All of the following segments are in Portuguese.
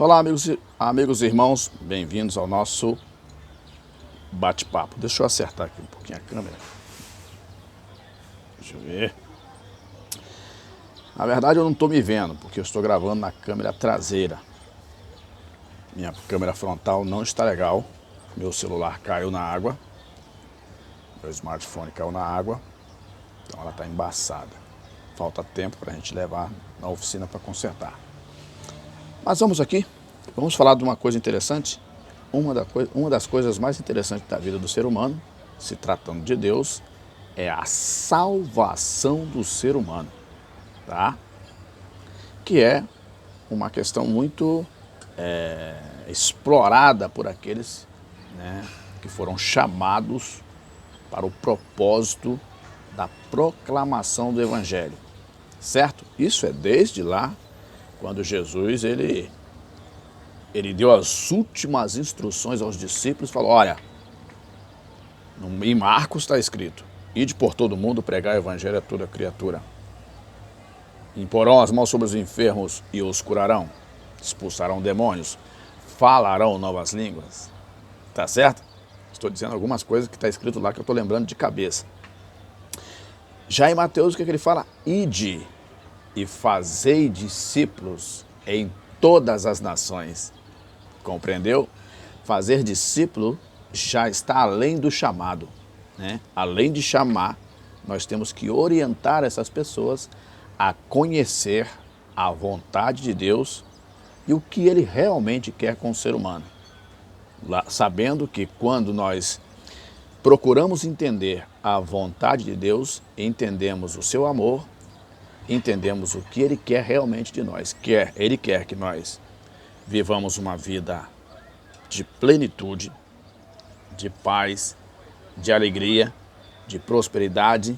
Olá, amigos e irmãos, bem-vindos ao nosso bate-papo. Deixa eu acertar aqui um pouquinho a câmera. Deixa eu ver. Na verdade, eu não estou me vendo, porque eu estou gravando na câmera traseira. Minha câmera frontal não está legal. Meu celular caiu na água. Meu smartphone caiu na água. Então ela está embaçada. Falta tempo para a gente levar na oficina para consertar. Mas vamos falar de uma coisa interessante. Uma das coisas mais interessantes da vida do ser humano, se tratando de Deus, é a salvação do ser humano, tá? Que é uma questão muito explorada por aqueles, né, que foram chamados para o propósito da proclamação do Evangelho, certo? Isso é desde lá, quando Jesus ele deu as últimas instruções aos discípulos, falou, olha, em Marcos está escrito, ide por todo mundo pregar o Evangelho a toda criatura. Imporão as mãos sobre os enfermos e os curarão, expulsarão demônios, falarão novas línguas. Tá certo? Estou dizendo algumas coisas que está escrito lá que eu estou lembrando de cabeça. Já em Mateus, o que ele fala? Ide e fazei discípulos em todas as nações. Compreendeu? Fazer discípulo já está além do chamado, né? Além de chamar, nós temos que orientar essas pessoas a conhecer a vontade de Deus e o que Ele realmente quer com o ser humano. Sabendo que quando nós procuramos entender a vontade de Deus, entendemos o seu amor, entendemos o que Ele quer realmente de nós. Ele quer que nós vivamos uma vida de plenitude, de paz, de alegria, de prosperidade,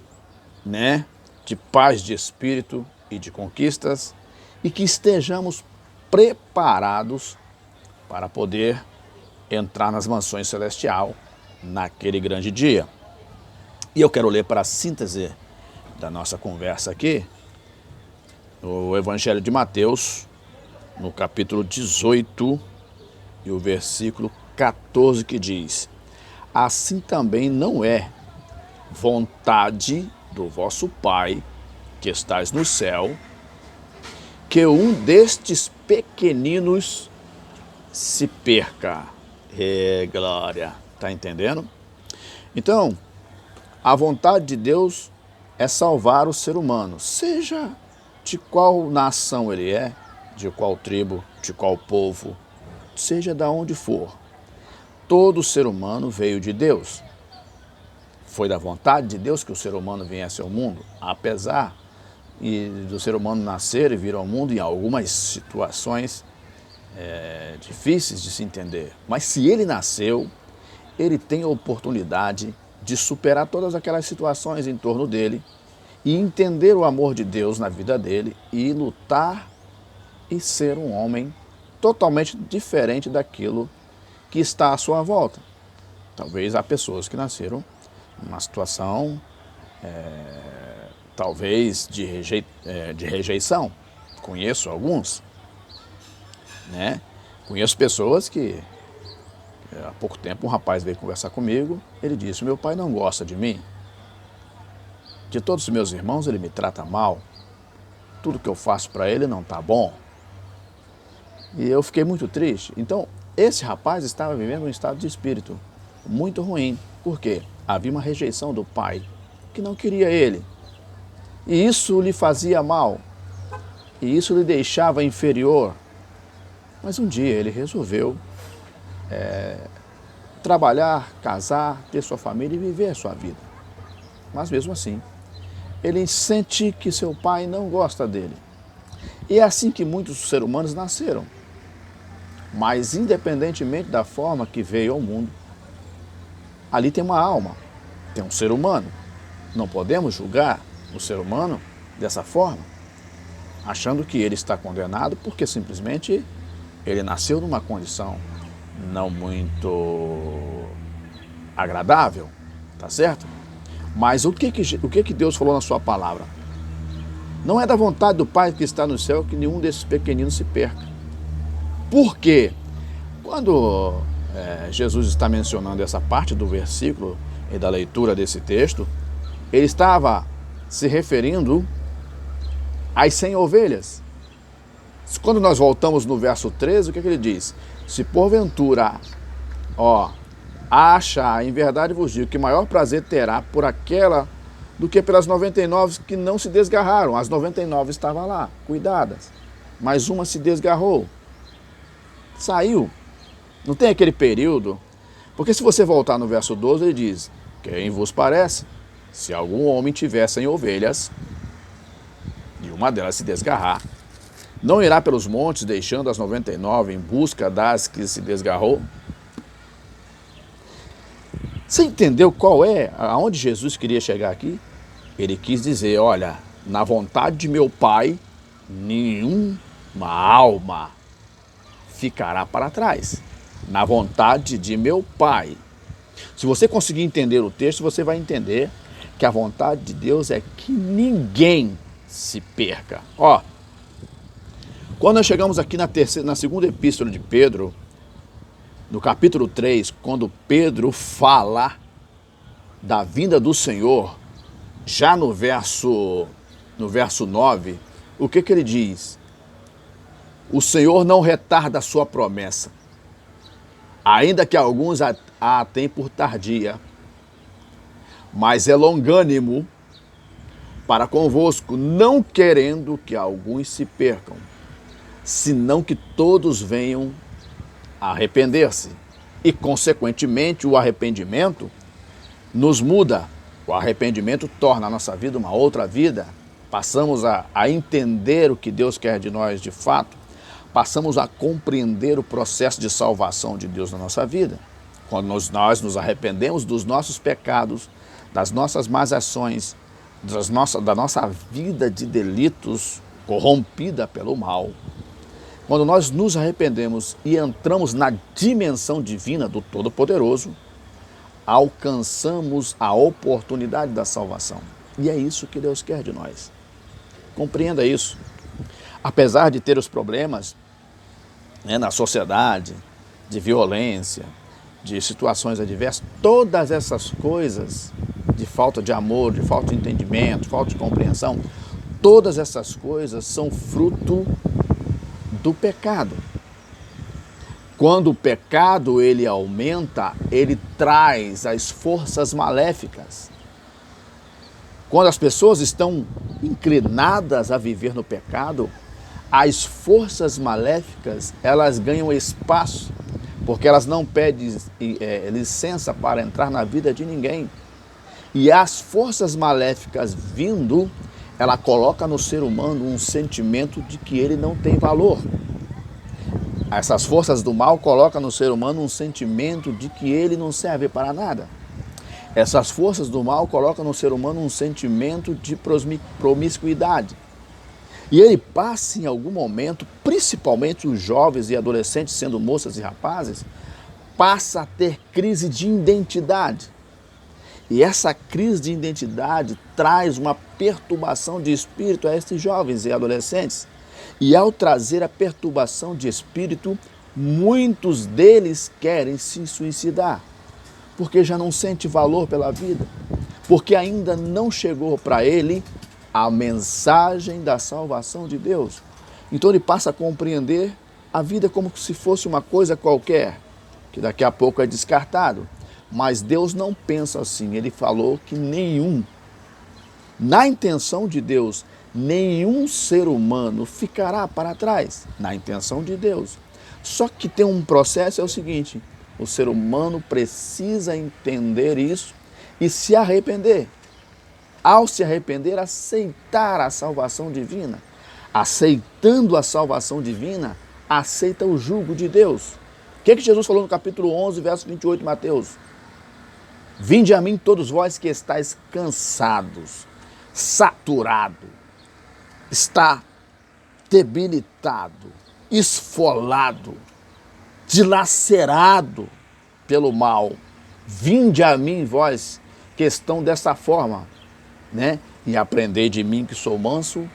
né? De paz de espírito e de conquistas, e que estejamos preparados para poder entrar nas mansões celestiais naquele grande dia. E eu quero ler para a síntese da nossa conversa aqui, o Evangelho de Mateus, no capítulo 18 e o versículo 14, que diz, assim também não é vontade do vosso Pai, que estais no céu, que um destes pequeninos se perca. Glória! Tá entendendo? Então, a vontade de Deus é salvar o ser humano, seja de qual nação ele é, de qual tribo, de qual povo, seja de onde for. Todo ser humano veio de Deus. Foi da vontade de Deus que o ser humano viesse ao mundo, apesar do ser humano nascer e vir ao mundo em algumas situações difíceis de se entender. Mas se ele nasceu, ele tem a oportunidade de superar todas aquelas situações em torno dele e entender o amor de Deus na vida dele e lutar e ser um homem totalmente diferente daquilo que está à sua volta. Talvez há pessoas que nasceram numa situação, talvez de rejeição. Conheço alguns, né? Conheço pessoas que, há pouco tempo, um rapaz veio conversar comigo, ele disse, meu pai não gosta de mim, de todos os meus irmãos ele me trata mal, tudo que eu faço para ele não está bom. E eu fiquei muito triste. Então, esse rapaz estava vivendo um estado de espírito muito ruim. Por quê? Havia uma rejeição do pai, que não queria ele. E isso lhe fazia mal. E isso lhe deixava inferior. Mas um dia ele resolveu trabalhar, casar, ter sua família e viver a sua vida. Mas mesmo assim, ele sente que seu pai não gosta dele. E é assim que muitos seres humanos nasceram. Mas independentemente da forma que veio ao mundo, ali tem uma alma, tem um ser humano. Não podemos julgar o ser humano dessa forma, achando que ele está condenado porque simplesmente ele nasceu numa condição não muito agradável, tá certo? Mas o que Deus falou na sua palavra? Não é da vontade do Pai que está no céu que nenhum desses pequeninos se perca. Por quê? Quando Jesus está mencionando essa parte do versículo e da leitura desse texto, ele estava se referindo às 100 ovelhas. Quando nós voltamos no verso 13, o que ele diz? Se porventura, acha, em verdade vos digo, que maior prazer terá por aquela do que pelas 99 que não se desgarraram. As 99 estavam lá, cuidadas, mas uma se desgarrou, saiu. Não tem aquele período, porque se você voltar no verso 12, ele diz: quem vos parece, se algum homem tiver 100 ovelhas, e uma delas se desgarrar, não irá pelos montes deixando as 99 em busca das que se desgarrou? Você entendeu aonde Jesus queria chegar aqui? Ele quis dizer, olha, na vontade de meu Pai, nenhuma alma ficará para trás. Na vontade de meu Pai. Se você conseguir entender o texto, você vai entender que a vontade de Deus é que ninguém se perca. Quando nós chegamos aqui na segunda epístola de Pedro, no capítulo 3, quando Pedro fala da vinda do Senhor, já no verso 9, o que ele diz? O Senhor não retarda a sua promessa, ainda que alguns a têm por tardia, mas é longânimo para convosco, não querendo que alguns se percam, senão que todos venham a arrepender-se. E, consequentemente, o arrependimento nos muda. O arrependimento torna a nossa vida uma outra vida. Passamos a entender o que Deus quer de nós de fato. Passamos a compreender o processo de salvação de Deus na nossa vida. Quando nós nos arrependemos dos nossos pecados, das nossas más ações, da nossa vida de delitos corrompida pelo mal. Quando nós nos arrependemos e entramos na dimensão divina do Todo-Poderoso, alcançamos a oportunidade da salvação. E é isso que Deus quer de nós. Compreenda isso. Apesar de ter os problemas na sociedade, de violência, de situações adversas, todas essas coisas, de falta de amor, de falta de entendimento, falta de compreensão, todas essas coisas são fruto do pecado. Quando o pecado ele aumenta, ele traz as forças maléficas. Quando as pessoas estão inclinadas a viver no pecado, as forças maléficas, elas ganham espaço, porque elas não pedem licença para entrar na vida de ninguém. E as forças maléficas vindo, ela coloca no ser humano um sentimento de que ele não tem valor. Essas forças do mal colocam no ser humano um sentimento de que ele não serve para nada. Essas forças do mal colocam no ser humano um sentimento de promiscuidade. E ele passa em algum momento, principalmente os jovens e adolescentes, sendo moças e rapazes, passa a ter crise de identidade. E essa crise de identidade traz uma perturbação de espírito a esses jovens e adolescentes. E ao trazer a perturbação de espírito, muitos deles querem se suicidar, porque já não sente valor pela vida, porque ainda não chegou para ele a mensagem da salvação de Deus. Então ele passa a compreender a vida como se fosse uma coisa qualquer, que daqui a pouco é descartado. Mas Deus não pensa assim. Ele falou que na intenção de Deus, nenhum ser humano ficará para trás, na intenção de Deus. Só que tem um processo, é o seguinte: o ser humano precisa entender isso e se arrepender. Ao se arrepender, aceitar a salvação divina. Aceitando a salvação divina, aceita o jugo de Deus. O que Jesus falou no capítulo 11, verso 28 de Mateus? Vinde a mim todos vós que estáis cansados, saturado, está debilitado, esfolado, dilacerado pelo mal. Vinde a mim vós que estão dessa forma, e aprendei de mim que sou manso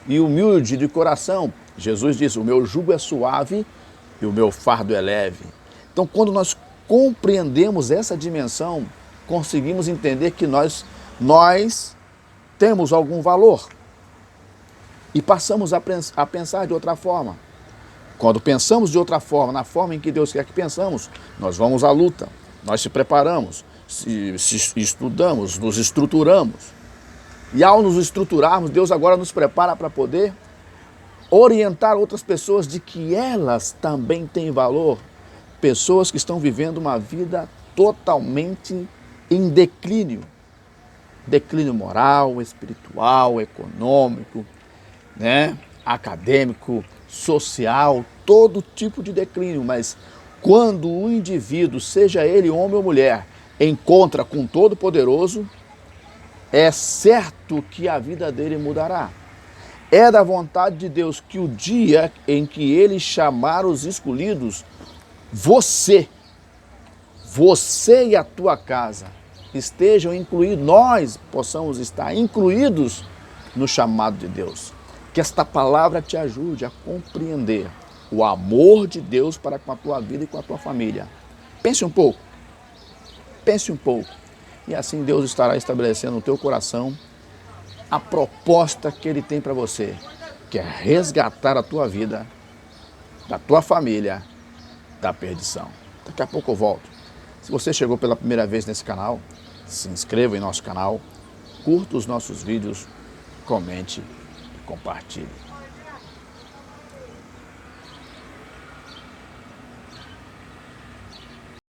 e humilde de coração. Jesus disse, o meu jugo é suave e o meu fardo é leve. Então, quando nós compreendemos essa dimensão, conseguimos entender que nós temos algum valor e passamos a pensar de outra forma. Quando pensamos de outra forma, na forma em que Deus quer que pensamos, nós vamos à luta, nós se preparamos, se estudamos, nos estruturamos. E ao nos estruturarmos, Deus agora nos prepara para poder orientar outras pessoas de que elas também têm valor. Pessoas que estão vivendo uma vida totalmente em declínio. Declínio moral, espiritual, econômico, né? Acadêmico, social, todo tipo de declínio. Mas quando o indivíduo, seja ele homem ou mulher, encontra com o Todo-Poderoso, é certo que a vida dele mudará. É da vontade de Deus que o dia em que ele chamar os escolhidos, você e a tua casa estejam incluídos, nós possamos estar incluídos no chamado de Deus. Que esta palavra te ajude a compreender o amor de Deus para com a tua vida e com a tua família. Pense um pouco. Pense um pouco. E assim Deus estará estabelecendo no teu coração a proposta que Ele tem para você, que é resgatar a tua vida, da tua família, da perdição. Daqui a pouco eu volto. Se você chegou pela primeira vez nesse canal, se inscreva em nosso canal, curta os nossos vídeos, comente e compartilhe.